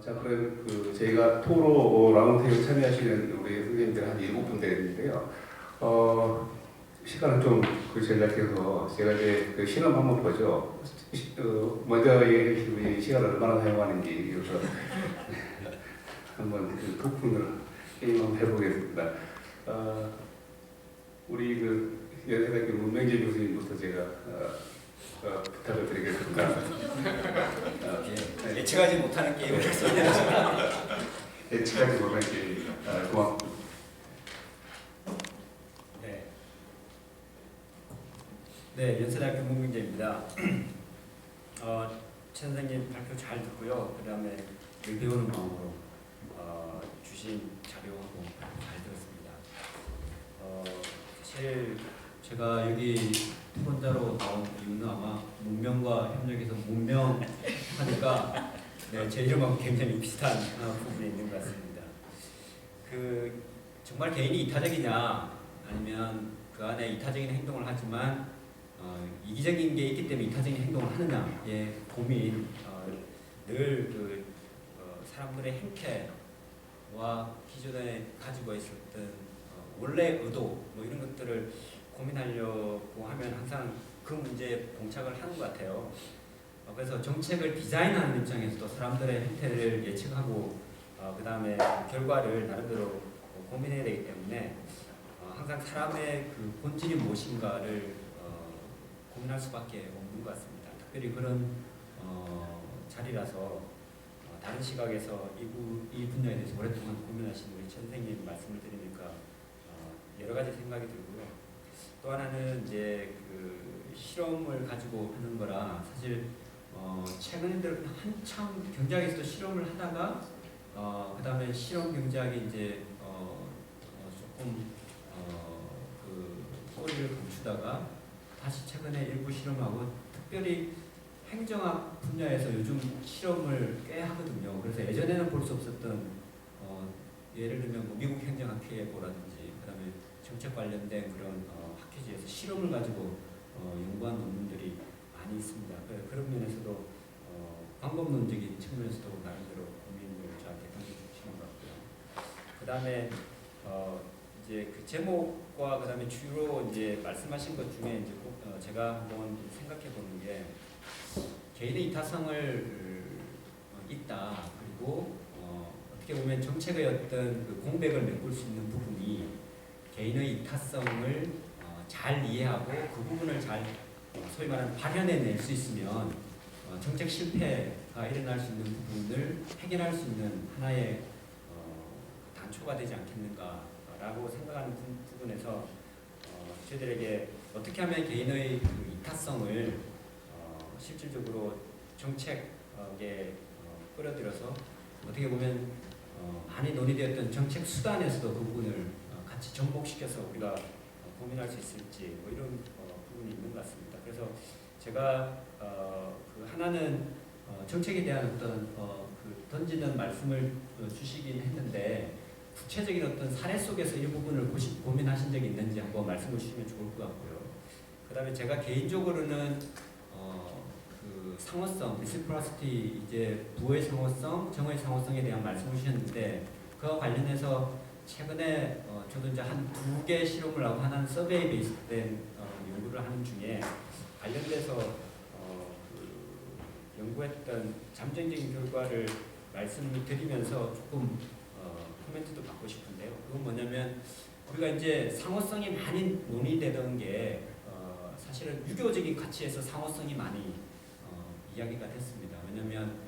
자, 그럼 저희가 토로 라운드테이블 참여하시는 우리 선생님들 한 7분 되는데요. 시간을 좀 전략해서 제가 이제 시험 한번 보죠. 먼저 우리 시간을 얼마나 사용하는지 그래서 한번 토론을 게임 한번 해보겠습니다. 우리 연세대학교 문명재 교수님부터 제가 부탁을 드리겠습니다. 예측하지 못하는 게임을 했습니다. 예측하지 못하는 게임입니다. 고맙습니다. 네, 연세대학교 문명재입니다. 최 선생님 발표 잘 듣고요. 그 다음에 배우는 마음으로 주신 자료하고 잘 들었습니다. 사실 제가 여기 토론자로 나온 이유는 아마 문명과 협력해서 문명하니까 네, 제 이름하고 굉장히 비슷한 부분이 있는 것 같습니다. 정말 개인이 이타적이냐 아니면 그 안에 이타적인 행동을 하지만 이기적인 게 있기 때문에 이타적인 행동을 하느냐의 고민, 늘 사람들의 행태와 기존에 가지고 있었던 원래 의도 이런 것들을 고민하려고 하면 항상 그 문제에 봉착을 하는 것 같아요. 그래서 정책을 디자인하는 입장에서도 사람들의 행태를 예측하고 그 다음에 결과를 나름대로 고민해야 되기 때문에 항상 사람의 본질이 무엇인가를 고민할 수밖에 없는 것 같습니다. 특별히 그런 자리라서 다른 시각에서 이 분야에 대해서 오랫동안 고민하신 우리 최 선생님 말씀을 들으니까 여러 가지 생각이 들고요. 또 하나는 이제 실험을 가지고 하는 거라 사실 최근에 한참 경제학에서도 실험을 하다가 그 다음에 실험 경제학이 이제 조금 꼬리를 감추다가 다시 최근에 일부 실험하고 특별히 행정학 분야에서 요즘 실험을 꽤 하거든요. 그래서 예전에는 볼 수 없었던 예를 들면 미국 행정학회보라든지 그다음에 정책 관련된 그런 학회지에서 실험을 가지고 연구한 논문들이 많이 있습니다. 그런 면에서도 방법론적인 측면에서도 나름대로 고민을 저한테 던져주시는 것 같고요. 그다음에 이제 제목과 그다음에 주로 이제 말씀하신 것 중에 이제 제가 한번 생각해 보는 게 개인의 이타성을 있다. 그리고 어떻게 보면 정책의 어떤 공백을 메꿀 수 있는 부분이 개인의 이타성을 잘 이해하고 그 부분을 잘 소위 말하는 발현해낼 수 있으면 정책 실패가 일어날 수 있는 부분을 해결할 수 있는 하나의 단초가 되지 않겠는가라고 생각하는 부분에서 저희들에게 어떻게 하면 개인의 이타성을 실질적으로 정책에 끌어들여서 어떻게 보면 많이 논의되었던 정책 수단에서도 그 부분을 같이 접목시켜서 우리가 고민할 수 있을지 이런 부분이 있는 것 같습니다. 그래서 제가 하나는 정책에 대한 어떤 던지는 말씀을 주시긴 했는데 구체적인 어떤 사례 속에서 이 부분을 고민하신 적이 있는지 한번 말씀을 주시면 좋을 것 같고요. 그 다음에 제가 개인적으로는 상호성, 리시프로시티, 이제 부의 상호성, 정의 상호성에 대한 말씀을 주셨는데 그와 관련해서 최근에 저도 이제 한 2개 실험을 하고 하나는 서베이 베이스된 연구를 하는 중에 관련돼서 연구했던 잠정적인 결과를 말씀을 드리면서 조금 코멘트도 받고 싶은데요. 그건 뭐냐면 우리가 이제 상호성이 많이 논의되던 게 사실은 유교적인 가치에서 상호성이 많이 이야기가 됐습니다. 왜냐하면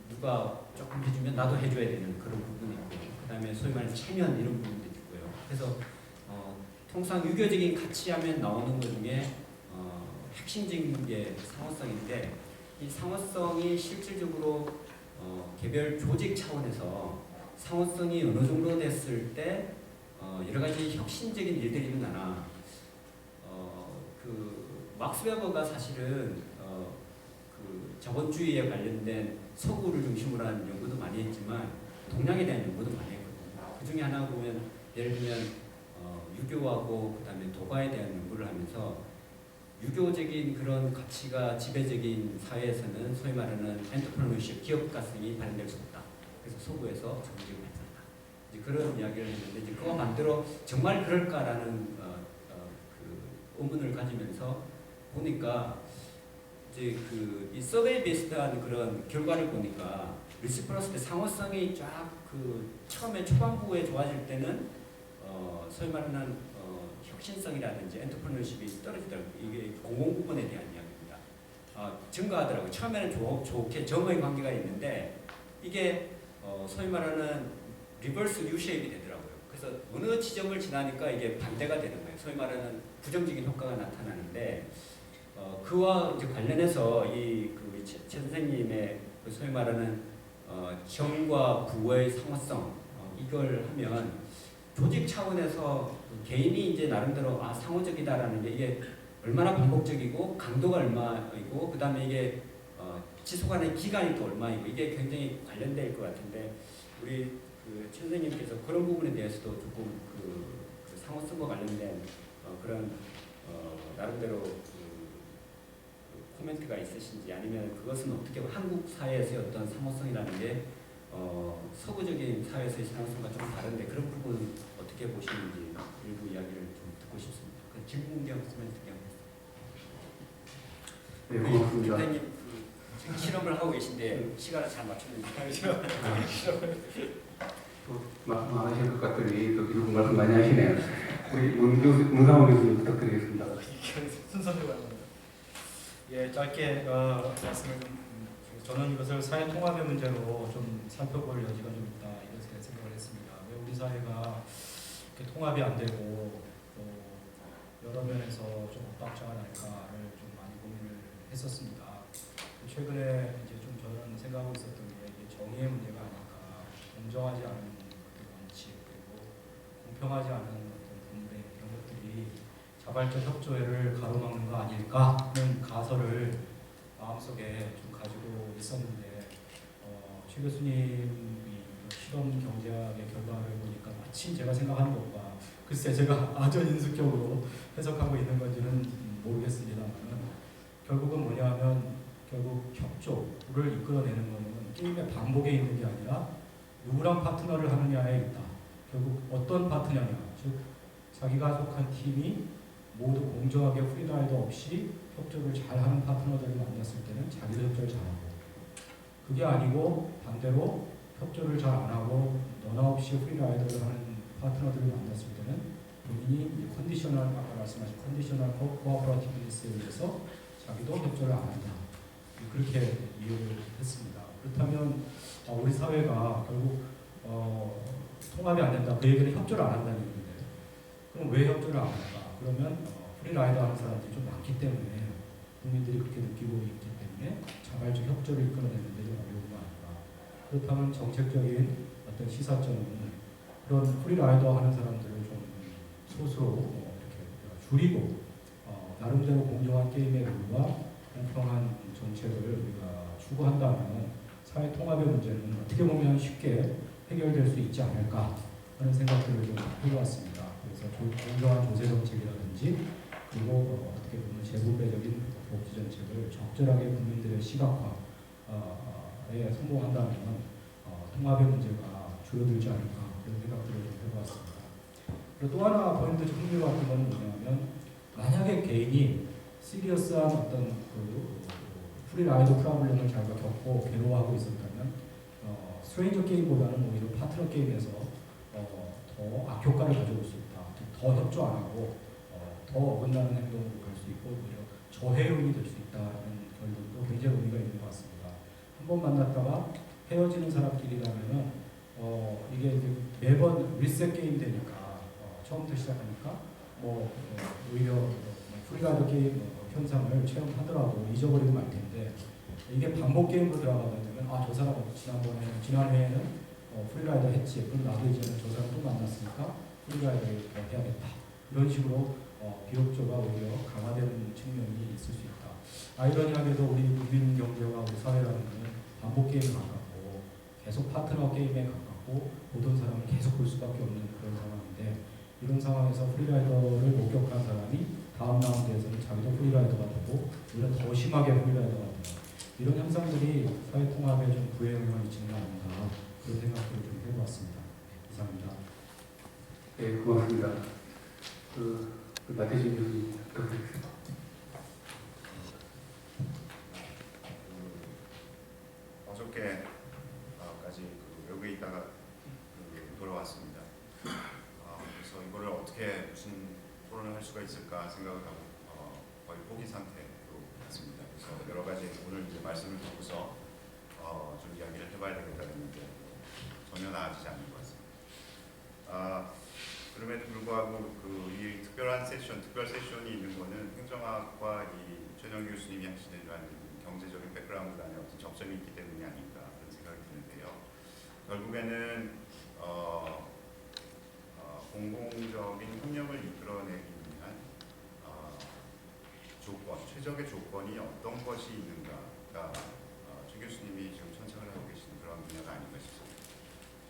누가 조금 해주면 나도 해줘야 되는 그런 부분이 있고 그 다음에 소위 말해서 체면 이런 부분도 있고요. 그래서 통상 유교적인 가치하면 나오는 것 중에 핵심적인 게 상호성인데 이 상호성이 실질적으로 개별 조직 차원에서 상호성이 어느 정도 됐을 때 여러 가지 혁신적인 일들이 일어나나 막스 웨버가 사실은 자본주의에 관련된 서구를 중심으로 하는 연구도 많이 했지만 동양에 대한 연구도 많이 했거든요. 그 중에 하나 보면 예를 들면 유교하고 그다음에 도가에 대한 연구를 하면서 유교적인 그런 가치가 지배적인 사회에서는 소위 말하는 엔터프레너십 기업가성이 발현될 수 없다. 그래서 서구에서 정직을 했었다. 이제 그런 이야기를 했는데 이제 그와 반대로 정말 그럴까라는 그 의문을 가지면서 보니까 이제 이 서베이 베이스드한 그런 결과를 보니까 리시프러시티 상호성이 쫙 처음에 초반부에 좋아질 때는 소위 말하는 혁신성이라든지 엔터프레너십이 떨어지더라고요. 이게 공공 부문에 대한 이야기입니다. 증가하더라고요. 처음에는 좋게 정의 관계가 있는데 이게 소위 말하는 리버스 U-쉐입이 되더라고요. 그래서 어느 지점을 지나니까 이게 반대가 되는 거예요. 소위 말하는 부정적인 효과가 나타나는데 그와 이제 관련해서 최 선생님의 소위 말하는 정과 부의 상호성 이걸 하면 조직 차원에서 개인이 이제 나름대로 상호적이다라는 게 이게 얼마나 반복적이고 강도가 얼마이고 그다음에 이게 지속하는 기간이 또 얼마이고 이게 굉장히 관련될 것 같은데 우리 최 선생님께서 그런 부분에 대해서도 조금 그 상호성과 관련된 그런 나름대로 코멘트가 있으신지 아니면 그것은 어떻게 한국 사회에서의 어떤 상호성이라는 게 서구적인 사회에서의 상호성과 좀 다른데 그런 부분 어떻게 보시는지 일부 이야기를 좀 듣고 싶습니다. 김문경 코멘트 네, 고맙습니다. 선생님 실험을 하고 계신데 시간을 잘 맞추는지 많으실 것 같더니 또 이런 말씀 많이 하시네요. 우리 문상원 교수님 부탁드리겠습니다. 순서대로 합니다. 예, 짧게 말씀을 저는 이것을 사회 통합의 문제로 좀 살펴볼 여지가 좀 있다 이렇게 생각을 했습니다. 왜 우리 사회가 이렇게 통합이 안 되고 또 여러 면에서 좀 엇박자가 날까를 좀 많이 고민을 했었습니다. 최근에 이제 좀 저는 생각하고 있었던 게 이게 정의의 문제가 아닐까, 공정하지 않은 어떤 원칙 그리고 공평하지 않은 어떤 분배 이런 것들이 자발적 협조를 가로막는 거 아닐까 하는 가설을 마음속에 좀 가지고 있었는데 최 교수님이 실험 경제학의 결과를 보니까 마침 제가 생각하는 것과 글쎄 제가 아전인수격으로 해석하고 있는 건지는 모르겠습니다만 결국은 뭐냐면 결국 협조를 이끌어내는 것은 게임의 반복에 있는 게 아니라 누구랑 파트너를 하느냐에 있다. 결국 어떤 파트너냐, 즉 자기가 속한 팀이 모두 공정하게 프리라이더 없이 협조를 잘하는 파트너들을 만났을 때는 자기도 협조를 잘하고 그게 아니고 반대로 협조를 잘 안 하고 너나 없이 프리라이더를 하는 파트너들을 만났을 때는 본인이 컨디셔널 아까 말씀하신 컨디셔널 코어퍼레이티브니스에 의해서 자기도 협조를 안 한다. 그렇게 이해를 했습니다. 그렇다면 우리 사회가 결국 통합이 안 된다. 그 얘기는 협조를 안 한다는 얘기인데 그럼 왜 협조를 안 할까? 그러면 프리라이더 하는 사람들이 좀 많기 때문에 국민들이 그렇게 느끼고 있기 때문에 자발적 협조를 이끌어내는 데 좀 어려운 거 아닌가. 그렇다면 정책적인 어떤 시사점은 그런 프리라이더 하는 사람들을 좀 소수로 이렇게 줄이고 나름대로 공정한 게임의 룰과 공평한 정책을 우리가 추구한다면 사회 통합의 문제는 어떻게 보면 쉽게 해결될 수 있지 않을까 하는 생각들을 좀 해보았습니다. 그래서 공정한 조세 정책이라든지 그리고 어떻게 보면 재분배적인 복지 정책을 적절하게 국민들의 시각화에 성공한다면 통합의 문제가 줄어들지 않을까 그런 생각들을 좀 해보았습니다. 그리고 또 하나 포인트 좀 흥미로웠던 건 뭐냐면 만약에 개인이 시리어스한 어떤 프리라이더 프로블렘을 자기가 겪고 괴로워하고 있었다면 스트레인저 게임보다는 오히려 파트너 게임에서 더 악효과를 가져올 수 있다. 더 협조 안 하고 더 어긋나는 행동으로 갈 수 있고 오히려 저해용이 될 수 있다는 결론도 굉장히 의미가 있는 것 같습니다. 한 번 만났다가 헤어지는 사람끼리라면 이게 이제 매번 리셋 게임 되니까 처음부터 시작하니까 오히려 프리라이더 게임 현상을 체험하더라도 잊어버리고 말 텐데 이게 반복 게임으로 들어가다 보면 저 사람 지난 회에는 프리라이더 했지 그럼 나도 이제는 저 사람 또 만났으니까 프리라이더를 해야겠다 이런 식으로 비협조가 오히려 강화되는 측면이 있을 수 있다. 아이러니하게도 우리 국민 경제와 우리 사회라는 것은 반복 게임에 가깝고 계속 파트너 게임에 가깝고 보던 사람을 계속 볼 수밖에 없는 그런 상황인데 이런 상황에서 프리라이더를 목격한 사람이 다음 라운드에서는 자기도 프리라이더가 되고 오히려 더 심하게 프리라이더가 되고 이런 현상들이 사회 통합에 좀 부해영향을 미치는 게 아닌가 그런 고맙습니다. 마태준 교수님 부탁드리겠습니다. 어저께까지 외국에 있다가 돌아왔습니다. 그래서 이거를 어떻게 무슨 토론을 할 수가 있을까 생각을 하고 거의 포기 상태로 갔습니다. 그래서 여러 가지 오늘 이제 말씀을 듣고서 좀 이야기를 해봐야 되겠다는 게 전혀 나아지지 않는 것 같습니다. 그럼에도 불구하고 이 특별 세션이 있는 거는 행정학과 이 최정규 교수님이 하시는 이러한 경제적인 백그라운드 간에 어떤 접점이 있기 때문이 아닐까 그런 생각이 드는데요. 결국에는 공공적인 협력을 이끌어내기 위한 최적의 조건이 어떤 것이 있는가가 최 교수님이 지금 천착을 하고 계신 그런 분야가 아닌가 싶습니다.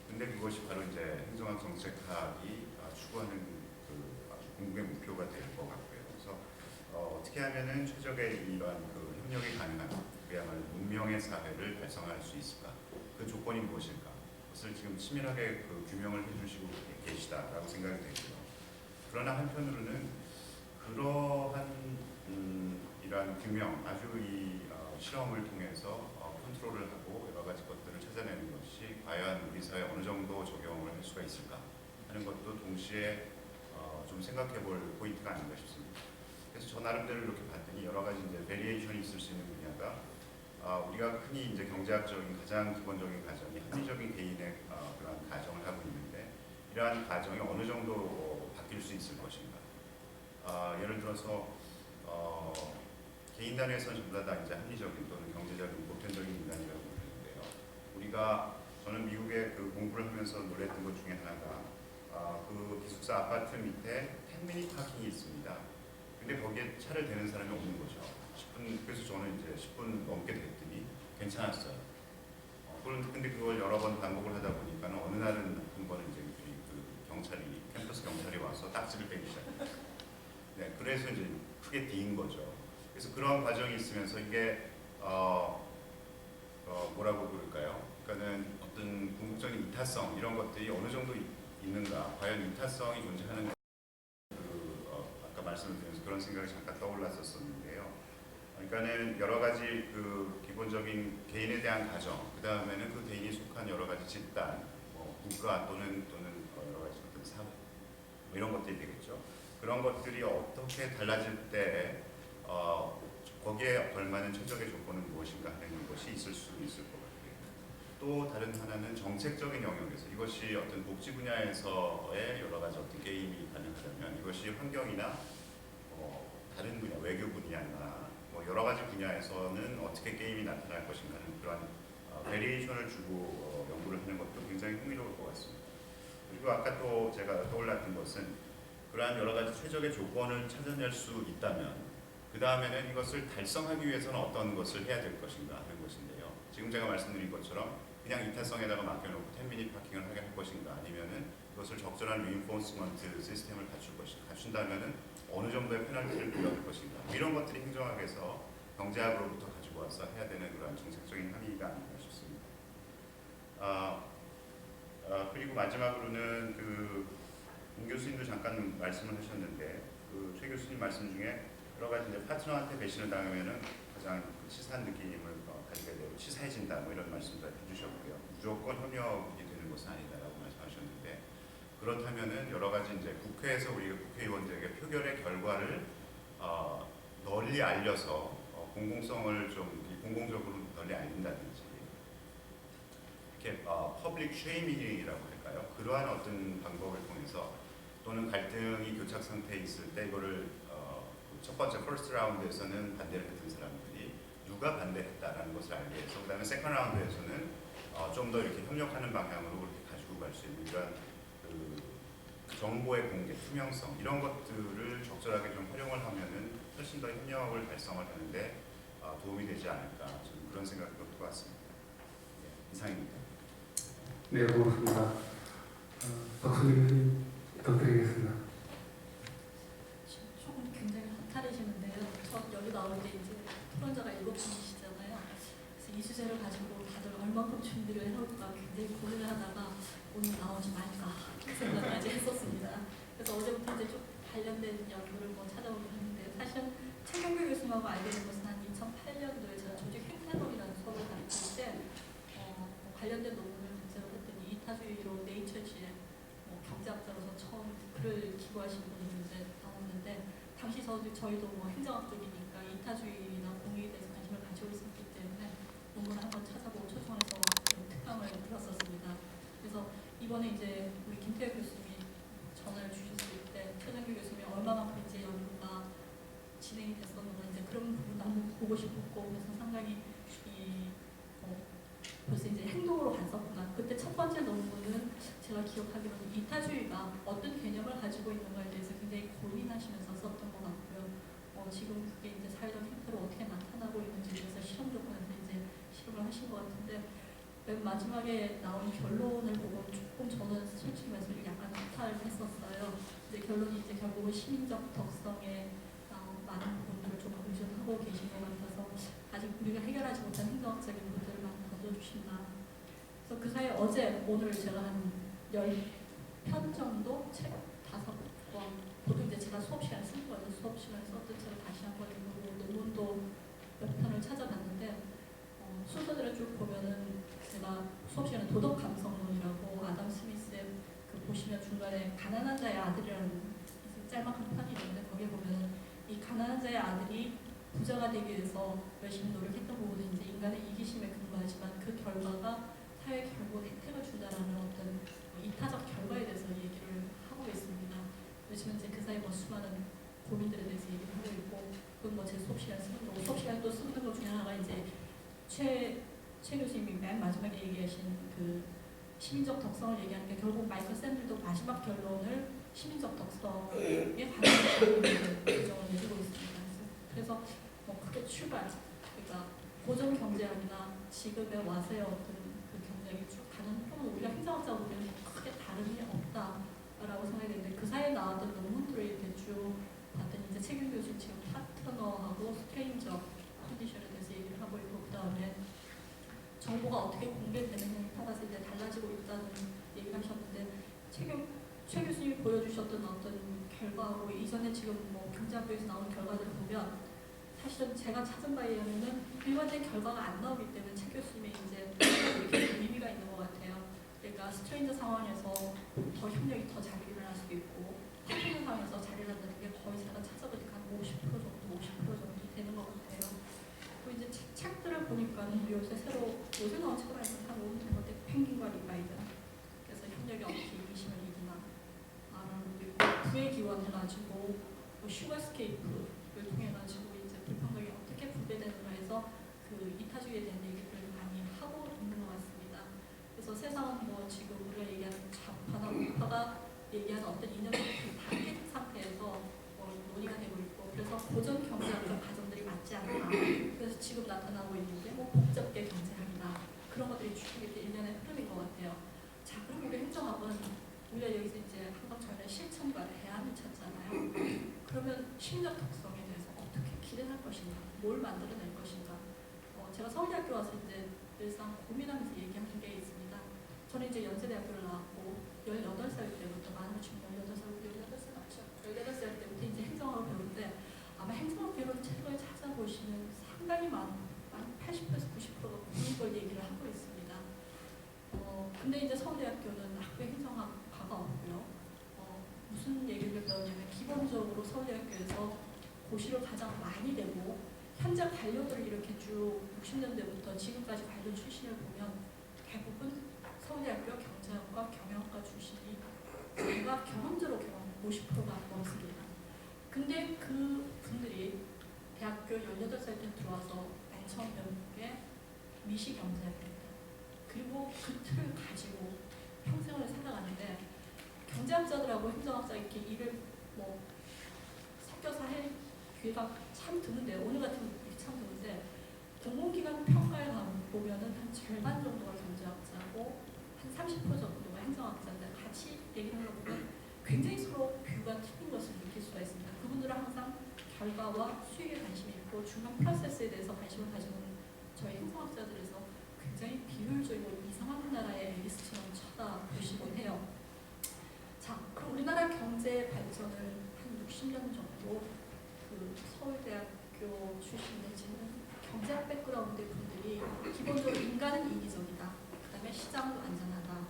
근데 그것이 바로 이제 행정학 정책학이 추구하는 아주 궁극의 목표가 될 것 같고요. 그래서 어떻게 하면은 최적의 이러한 협력이 가능한 그야말로 문명의 사회를 달성할 수 있을까? 그 조건이 무엇일까? 그것을 지금 치밀하게 규명을 해주시고 계시다라고 생각이 되고요. 그러나 한편으로는 그러한 이러한 규명, 아주 이 실험을 통해서 컨트롤을 하고 여러 가지 것들을 찾아내는 것이 과연 우리 사회에 어느 정도 적용을 할 수가 있을까 하는 것도 동시에 좀 생각해볼 포인트가 아닌가 싶습니다. 그래서 저 나름대로 이렇게 봤더니 여러 가지 이제 베리에이션이 있을 수 있는 분야가 우리가 흔히 이제 경제학적인 가장 기본적인 가정이 합리적인 개인의 그런 가정을 하고 있는데 이러한 가정이 어느 정도 바뀔 수 있을 것인가. 예를 들어서 개인 단위에서는 전부 다 이제 합리적인 또는 경제적인 보편적인 인간이라고 부르는데요. 저는 미국에 공부를 하면서 놀랬던 것 중에 하나가 기숙사 아파트 밑에 10미닛 파킹이 있습니다. 근데 거기에 차를 대는 사람이 없는 거죠. 10분, 그래서 저는 이제 10분 넘게 됐더니 괜찮았어요. 근데 그걸 여러 번 반복을 하다 보니까 어느 날은 한 번은 이제 캠퍼스 경찰이 와서 딱지를 빼기 시작해요. 네, 그래서 이제 크게 뒤인 거죠. 그래서 그런 과정이 있으면서 이게 뭐라고 부를까요? 그러니까는 어떤 궁극적인 이타성 이런 것들이 어느 정도 있는가, 과연 이타성이 존재하는가, 아까 말씀을 드리면서 그런 생각이 잠깐 떠올랐었는데요. 그러니까는 여러 가지 기본적인 개인에 대한 가정, 그 다음에는 그 개인이 속한 여러 가지 집단, 국가 또는 여러 가지 어떤 사회, 이런 것들이 되겠죠. 그런 것들이 어떻게 달라질 때 거기에 걸맞는 최적의 조건은 무엇인가 하는 것이 있을 수 있을 것 같아요. 또 다른 하나는 정책적인 영역에서 이것이 어떤 복지 분야에서의 여러 가지 어떤 게임이 가능하다면 이것이 환경이나 다른 분야, 외교 분야나 여러 가지 분야에서는 어떻게 게임이 나타날 것인가 하는 그런 베리에이션을 주고 연구를 하는 것도 굉장히 흥미로울 것 같습니다. 그리고 아까 또 제가 떠올랐던 것은 그러한 여러 가지 최적의 조건을 찾아낼 수 있다면 그 다음에는 이것을 달성하기 위해서는 어떤 것을 해야 될 것인가 하는 것인데요. 지금 제가 말씀드린 것처럼 그냥 이타성에다가 맡겨놓고 10미닛 파킹을 하게 할 것인가 아니면은 이것을 적절한 리인포스먼트 시스템을 갖춘다면은 어느 정도의 페널티를 부여할 것인가 이런 것들이 행정학에서 경제학으로부터 가지고 와서 해야 되는 그런 정책적인 함의가 아닌가 싶습니다. 그리고 마지막으로는 문 교수님도 잠깐 말씀을 하셨는데 최 교수님 말씀 중에 여러 가지 이제 파트너한테 배신을 당하면은 가장 치사한 느낌을 가지게 되고 치사해진다 이런 말씀도 해주셨고요. 무조건 협력이 되는 것은 아니다라고 말씀하셨는데 그렇다면은 여러 가지 이제 국회에서 우리가 국회의원들에게 표결의 결과를 널리 알려서 공공성을 좀 공공적으로 널리 알린다든지 이렇게 퍼블릭 쉐이밍이라고 할까요? 그러한 어떤 방법을 통해서 또는 갈등이 교착 상태에 있을 때 이거를 첫 번째 퍼스트 라운드에서는 반대를 했던 사람들이 누가 반대했다라는 것을 알게 해서 그 다음에 세컨드 라운드에서는 좀 더 이렇게 협력하는 방향으로 그렇게 가지고 갈 수 있는 이런 정보의 공개, 투명성 이런 것들을 적절하게 좀 활용을 하면은 훨씬 더 협력을 달성을 하는데 도움이 되지 않을까 저는 그런 생각도 들고 왔습니다. 네, 이상입니다. 네, 고맙습니다. 박수민 교수님 부탁드리겠습니다. 조금 굉장히 허탈해지는데요. 저 여기 나올 때 이제 토론자가 7분이시잖아요. 그래서 이 주제를 가지고 다들 얼만큼 준비를 해올까 굉장히 고민을 하다가 오늘 나오지 말까 생각까지 했었습니다. 관련된 연구를 뭐 찾아보긴 했는데 사실 최경규 교수님하고 알게 된 것은 한 2008년도에 제가 조직 행태론이라는 수업을 가르칠 때 뭐 관련된 논문을 분석을 했더니 이타주의로 네이처지에 경제학자로서 처음 글을 기고하신 분이 이제 나왔는데 당시 저희도 뭐 행정학 쪽이니까 이타주의나 공익에 대해서 관심을 가지고 있었기 때문에 논문을 한번 찾아보고 초청해서 특강을 들었었습니다. 그래서 이번에 이제 우리 김태혁 교수님이 전화를 주셨을 때 최정규 교수님이 얼마만큼 이제 연구가 진행이 됐었는가 이제 그런 부분도 한번 보고 싶었고 그래서 상당히 벌써 이제 행동으로 갔었구나. 그때 첫 번째 논문은 제가 기억하기로는 이타주의가 어떤 개념을 가지고 있는가에 대해서 굉장히 고민하시면서 썼던 것 같고요. 지금 그게 이제 사회적 행태로 어떻게 나타나고 있는지에 대해서 실험 조건에서 이제 실험을 하신 것 같은데 맨 마지막에 나온 결론을 보고 조금 저는 솔직히 말해서 약간 이탈했었어요. 이제 결론이 이제 결국은 시민적 덕성에 많은 부분들을 좀 의존하고 계신 것 같아서 아직 우리가 해결하지 못한 행정학적인 문제를 많이 던져주신다. 그래서 그 사이에 어제 오늘 제가 한 10편 정도 책 5권 보통 이제 제가 수업 시간에 쓴 거죠. 수업 시간에 썼던 책을 다시 한번 읽고 논문도 몇 편을 찾아봤는데 순서대로 쭉 보면은 제가 수업 시간에 도덕 감성론이라고 아담 스미스의 그 보시면 중간에 가난한 자의 아들이라는 짤막한 편이 있는데 거기에 보면은 이 가난한 자의 아들이 부자가 되기 위해서 열심히 노력했던 부분은 이제 인간의 이기심에 근거하지만 그 결과가 사회에 결국 혜택을 준다라는 어떤 이타적 결과에 대해서 얘기를 하고 있습니다. 요즘은 이제 그 사이 뭐 수많은 고민들에 대해서 얘기를 하고 있고 그건 뭐 제 수업 시간에 쓰는 거고 수업 시간에 또 쓰는 것 중에 하나가 이제 최 교수님이 맨 마지막에 얘기하신 그 시민적 덕성을 얘기하는 게 결국 마이클 샌들도 마지막 결론을 시민적 덕성에 관한 규정을 내주고 있습니다. 그래서 뭐 크게 출발, 그러니까 고전 경제학이나 지금의 와서의 어떤 그 경제학이 쭉 가는 흐름은 우리가 행정학자가 보면 크게 다름이 없다라고 생각이 되는데 그 사이에 나왔던 논문들을 이렇게 쭉 봤더니 이제 최경 교수님 지금 파트너하고 스트레인저 컨디션에 대해서 얘기를 하고 있고 그 다음에 정보가 어떻게 공개되느냐에 따라서 이제 달라지고 있다는 얘기를 하셨는데 최 교수님이 보여주셨던 어떤 결과하고 이전에 지금 뭐 경제학교에서 나온 결과들을 보면 사실은 제가 찾은 바에 의하면은 일관된 결과가 안 나오기 때문에 최 교수님의 이제 이렇게 의미가 있는 것 같아요. 그러니까 스트레인저 상황에서 더 협력이 더 잘 일어날 수도 있고 파트너 상황에서 잘 일어나는 게 거의 제가 찾아보니까 한 50% 정도, 50% 정도 되는 것 같아요. 그리고 이제 책들을 보니까는 요새 나온 책을 한 5년 된 건데 펭귄과 리바이드 그래서 협력이 어떻게 이기심을 이기나 부의 기원해가지고 뭐 슈거스케이프를 통해가지고 이제 불평등이 어떻게 분배되는가 해서 그 이타주의에 대한 얘기들을 많이 하고 있는 것 같습니다. 그래서 세상은 뭐 지금 우리가 얘기하는 좌파나 우파가 얘기하는 어떤 이념이 다 깨진 상태에서 논의가 되고 있고 그래서 고전 경제학적 가정들이 맞지 않나 그래서 지금 나타나고 있는 게 뭐 복잡계 경제학이나 그런 것들이 쭉 이렇게 일련의 흐름인 것 같아요. 자, 그럼 우리 행정학은 우리가 여기서 이제 한번 저희는 실천과 대안을 찾잖아요. 그러면 심리적 특성에 대해서 어떻게 기대할 것인가, 뭘 만들어낼 것인가. 제가 서울대학교 와서 이제 늘상 고민하면서 얘기하는 게 있습니다. 저는 이제 연세대학교를 나왔고 18살 때부터 많은 친구 18살 맞죠? 18살 때부터 이제 행정학을 배우는데 아마 행정학 배우는 책을 찾아보시면 상당히 많은 80%에서 90%가 그걸 얘기를 하고 있습니다. 근데 이제 서울대학교는 학교 행정학과가 없고요. 무슨 얘기를 배우냐면 기본적으로 서울대학교에서 고시를 가장 많이 내고 현재 관료들을 이렇게 쭉 60년대부터 지금까지 관료 출신을 보면 대부분 서울대학교 경제학과 경영학과 출신이 제가 경험적으로 50%가 넘습니다. 근데 그 분들이 대학교 18살 때 들어와서 맨 처음 배운 게 미시경제학입니다. 그리고 그 틀을 가지고 평생을 살아가는데 경제학자들하고 행정학자 이렇게 일을 뭐 섞여서 할 기회가 참 드문데 오늘 같은 일이 참 드문데 공공기관 평가에 보면은 한 절반 정도가 경제학자고 한 30% 정도가 행정학자인데 같이 얘기를 하다 보면 굉장히 서로 뷰가 틀린 것을 느낄 수가 있습니다. 그분들은 항상 결과와 수익에 관심이 있고 중간 프로세스에 대해서 관심을 가지고 있는 저희 행정학자들에서 굉장히 비효율적이고 이상한 나라의 앨리스처럼 쳐다보시곤 해요. 자, 그럼 우리나라 경제 발전을 한 10년 정도 그 서울대학교 출신 내지는 경제학 백그라운드 분들이 기본적으로 인간은 이기적이다. 그다음에 시장도 안전하다.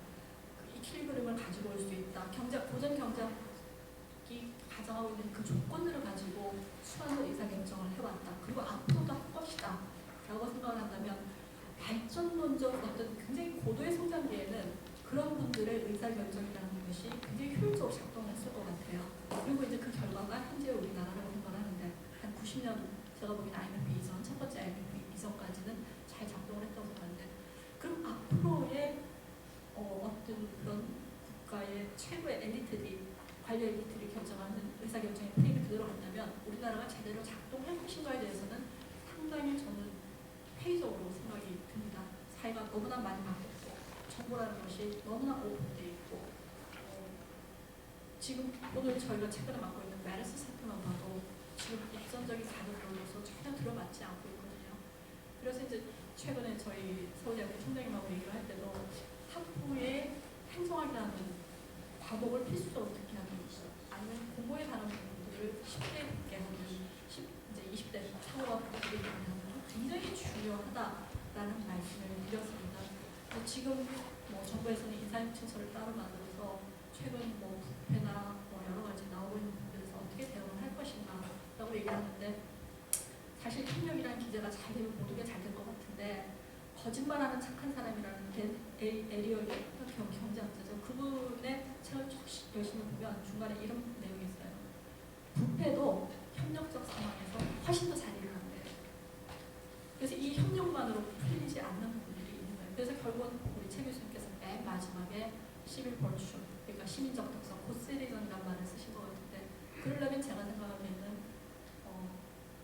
그 이퀄리브리움을 가지고 올 수 있다. 고전 경제학이 가정하고 있는 그 조건들을 가지고 수많은 의사결정을 해왔다. 그리고 앞으로도 할 것이다. 라고 생각을 한다면 발전론적 어떤 굉장히 고도의 성장기에는 그런 분들의 의사결정이라는 것이 굉장히 효율적으로 작동했을 것 같아요. 그리고 이제 그 결과가 현재 우리나라라고 생각을 하는데 한 90년 제가 보기엔 IMF 이전, 첫 번째 IMF 이전까지는 잘 작동을 했다고 생각하는데 그럼 앞으로의 어떤 그런 국가의 최고의 엘리트들이 관료 엘리트들이 결정하는 의사결정의 프레임이 그대로 간다면 우리나라가 제대로 작동할 것인가에 대해서는 상당히 저는 회의적으로 생각이 듭니다. 사회가 너무나 많이 바뀌었고 정보라는 것이 너무나 오픈되어 있고 지금 오늘 저희가 최근에 맡고 있는 메르스 사태만 봐도 지금 예전적인 가격으로서 전혀 들어맞지 않고 있거든요. 그래서 이제 최근에 저희 서울대학교 총장님하고 얘기를 할 때도 학부의 행정학이라는 과목을 필수적으로 듣게 하는 것이죠. 아니면 공부에 관한 부분들을 10대 듣게 하는 이제 20대 사고학부들이 하는 굉장히 중요하다라는 말씀을 드렸습니다. 지금 뭐 정부에서는 인사혁신처를 따로 만들어서 최근 뭐 부패나 뭐 여러 가지 나오고 있는 부분에서 어떻게 대응을 할 것인가라고 얘기하는데 사실 협력이라는 기제가 잘 되면 모든 게 잘 될 것 같은데 거짓말하는 착한 사람이라는 게 에리얼의 경제학자죠. 그분의 책을 열심히 보면 중간에 이런 내용이 있어요. 부패도 협력적 상황에서 훨씬 더 잘 일어난대요. 그래서 이 협력만으로 풀리지 않는 부분들이 있는 거예요. 그래서 결국은 우리 최 교수님께서 맨 마지막에 시빌 버추, 그러니까 시민적 덕성, 고세리전이라는 말을 쓰신 것 같은데 그러려면 제가 생각하기에는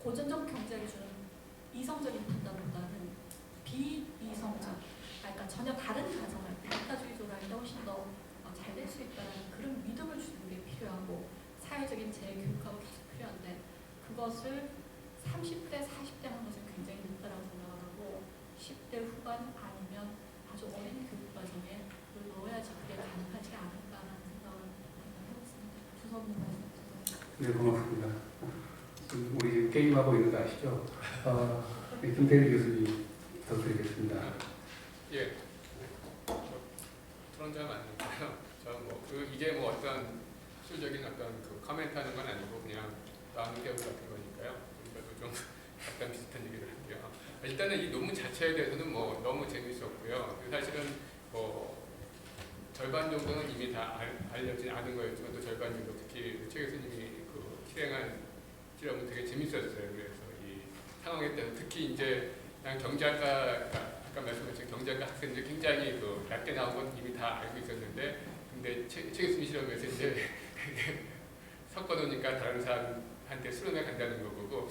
고전적 경제학이 주는 이성적인 판단보다는 비이성적, 그러니까 전혀 다른 가정을 이타주의적으로 하는데 훨씬 더 잘 될 수 있다는 그런 믿음을 주는 게 필요하고 사회적인 재교육하고 계속 필요한데 그것을 30대, 40대 하는 것은 굉장히 늦다라고 생각을 하고 10대 후반 아니면 아주 어린 교육 과정에 그걸 넣어야지 그게 가능하지 않을까라는 생각을 해봤습니다. 주선님 말씀 주세요. 네, 고맙습니다. 우리 지금 게임하고 있는 거 아시죠? 김태일 교수님 부탁드리겠습니다. 예, 토론자 맞는데요. 저는 이게 뭐 어떤 수적인 어떤 그 커멘트하는 건 아니고 그냥 나오는 배우 같은 거니까요. 그러니까 좀 약간 비슷한 얘기를 할게요. 일단은 이 논문 자체에 대해서는 뭐 너무 재밌었고요. 사실은 뭐 절반 정도는 이미 다 알려진 아는 거였지만 또 절반 정도 특히 최 교수님이 그 실행한 실험은 되게 재밌었어요. 그래서 이 상황에 따라서 특히 이제 그냥 경제학과 아까 말씀하신 경제학과 학생들 굉장히 그 낮게 나온 건 이미 다 알고 있었는데 근데 최 교수님 실험에서 이제 섞어놓으니까 다른 사람한테 수렴해 간다는 거 보고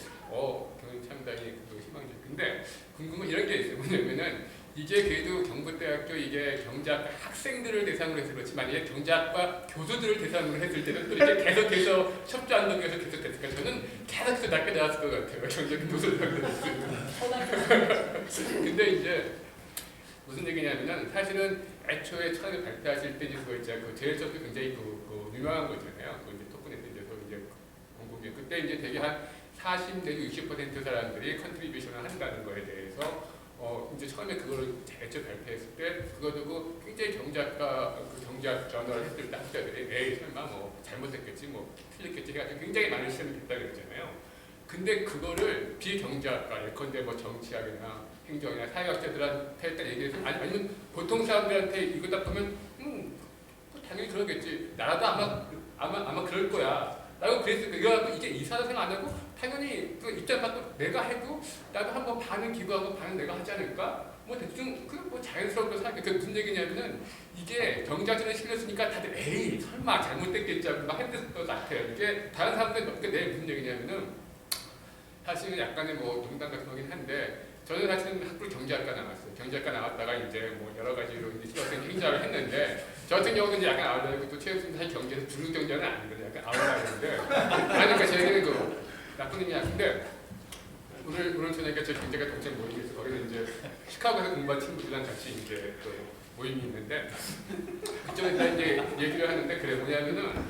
저는 상당히 희망적. 근데 궁금한 이런 게 있어요. 뭐냐면은 이게 그래도 경북대학교 이게 경제학과 학생들을 대상으로 해서 그렇지만 이게 경제학과 교수들을 대상으로 했을 때는 또 이제 계속해서 협조한다고 해서 계속 됐으니까 저는 계속해서 낮게 나왔을 것 같아요. 경제학 교수들 근데 이제 무슨 얘기냐면은 사실은 애초에 처음에 발표하실 때 이제 그거 있잖아요. 그 제일 처음에 굉장히 그 유명한 거잖아요. 그 이제 토큰에서 이제 공급이 그때 이제 되게 한 40 내지 60% 사람들이 컨트리뷰션을 한다는 거에 대해서 이제 처음에 그걸 애초에 발표했을 때 그거 두고 굉장히 경제학과 그 경제학 저널을 했을 때 학자들이 에이 설마 뭐 잘못했겠지 뭐 틀렸겠지 해가지고 굉장히 많은 시험이 됐다고 그랬잖아요. 근데 그거를 비경제학과 예컨대 뭐 정치학이나 행정이나 사회학자들한테 일단 얘기해서 아니면 보통 사람들한테 이거 딱 보면 뭐 당연히 그러겠지 나라도 아마 그럴 거야 라고 그랬으니까 이제 이사도 생각 안 하고 당연히 그 입장 받고 내가 해도 나도 한번 반은 기부하고 반은 내가 하지 않을까? 뭐 대충 뭐 자연스럽게 살게. 그 무슨 얘기냐면은 이게 경제학자를 실렸으니까 다들 에이 설마 잘못됐겠지 하고 막 했을 것 같아요. 이게 다른 사람들 내 무슨 얘기냐면은 사실은 약간의 뭐 농담 같은 거긴 한데 저는 사실은 학부 경제학과 나왔어요. 경제학과 나왔다가 이제 뭐 여러 가지로 이제 실업생 행사를 했는데 저 같은 경우는 이제 약간 아웃라이고 또 최우수는 사실 경제에서 주류 경제는 아니거든요. 약간 아웃라이어인데 그러니까 제 얘기는 그 나쁜 의미 아닌데 오늘 저녁에 제 경제가 동생 모임이 있어서 거기는 이제 시카고에서 공부한 친구들이랑 같이 이제 또 모임이 있는데 그쪽에서 이제 얘기를 하는데 그래 뭐냐면은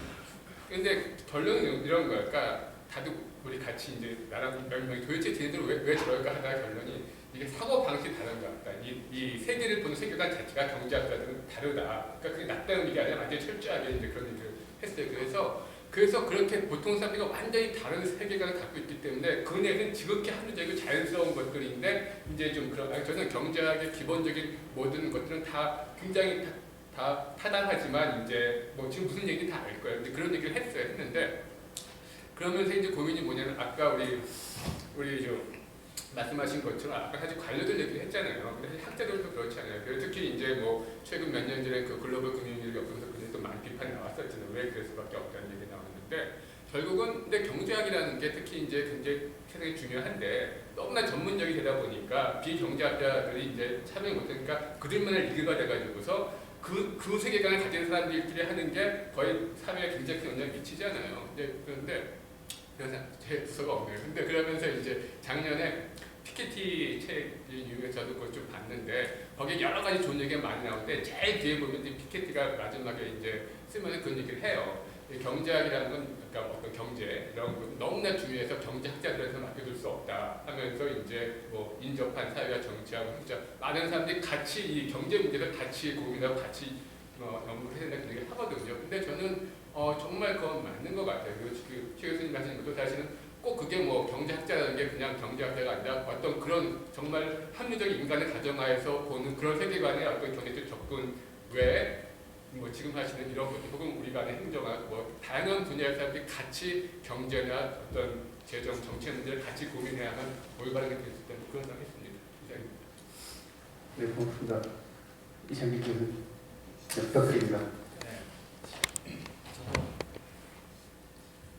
근데 결론은 이런 거야. 그러니까 다들 우리 같이 이제 나랑 명명이 도대체 쟤네들 왜 저럴까 하다가 결론이 이게 사고 방식이 다른 것 같다. 이 세계를 보는 세계관 자체가 경제학자들은 다르다. 그러니까 그게 낫다는 얘기 아니라 완전히 철저하게 이제 그런 얘기를 했어요. 그래서 그렇게 보통 사람들이 완전히 다른 세계관을 갖고 있기 때문에 그 내는 지극히 합리적이고 자연스러운 것들인데 이제 좀 그런 저는 경제학의 기본적인 모든 것들은 다 굉장히 다 타당하지만 이제 뭐 지금 무슨 얘기인지 다 알 거예요. 근데 그런 얘기를 했는데 그러면서 이제 고민이 뭐냐면 아까 우리 좀 말씀하신 것처럼 아까 사실 관료들 얘기를 했잖아요. 근데 학자들도 그렇지 않아요. 특히 이제 뭐 최근 몇 년 전에 그 글로벌 금융위기를 겪으면서 그때 또 많은 비판이 나왔었잖아요. 왜 그럴 수밖에 없다는 얘기 나왔는데 결국은 근데 경제학이라는 게 특히 이제 굉장히 세상에 중요한데 너무나 전문적이 되다 보니까 비경제학자들이 이제 참여 못하니까 그들만의 리그가 돼가지고서 그 세계관을 가진 사람들끼리 하는 게 거의 사회에 굉장히 큰 영향을 미치잖아요. 그런데 그래서 제 부서가 없네요. 근데 그러면서 이제 작년에 피케티 책이 유명해서 저도 그걸 좀 봤는데 거기에 여러 가지 좋은 얘기가 많이 나오는데 제일 뒤에 보면 피케티가 마지막에 이제 쓰면서 그런 얘기를 해요. 경제학이라는 건 그러니까 어떤 경제 이런 건 너무나 중요해서 경제학자들한테 맡겨둘 수 없다 하면서 이제 뭐 인접한 사회와 정치하고 진짜 많은 사람들이 같이 이 경제 문제를 같이 고민하고 같이 연구를 해야 된다는 얘기를 하거든요. 근데 저는 정말 그건 맞는 것 같아요. 최 교수님 하시는 것도 사실은 꼭 그게 뭐 경제학자라는 게 그냥 경제학자가 아니라 어떤 그런 정말 합리적인 인간의 가정하에서 보는 그런 세계관의 어떤 경제적 접근 외에 뭐 지금 하시는 이런 것들 혹은 우리가 하는 행정학 뭐 다양한 분야의 사람들이 같이 경제나 어떤 재정 정치 문제를 같이 고민해야만 올바르게 될 수 있다는 그런 생각했습니다. 이상입니다. 네, 고맙습니다. 이창기 교수님 부탁드립니다. 네.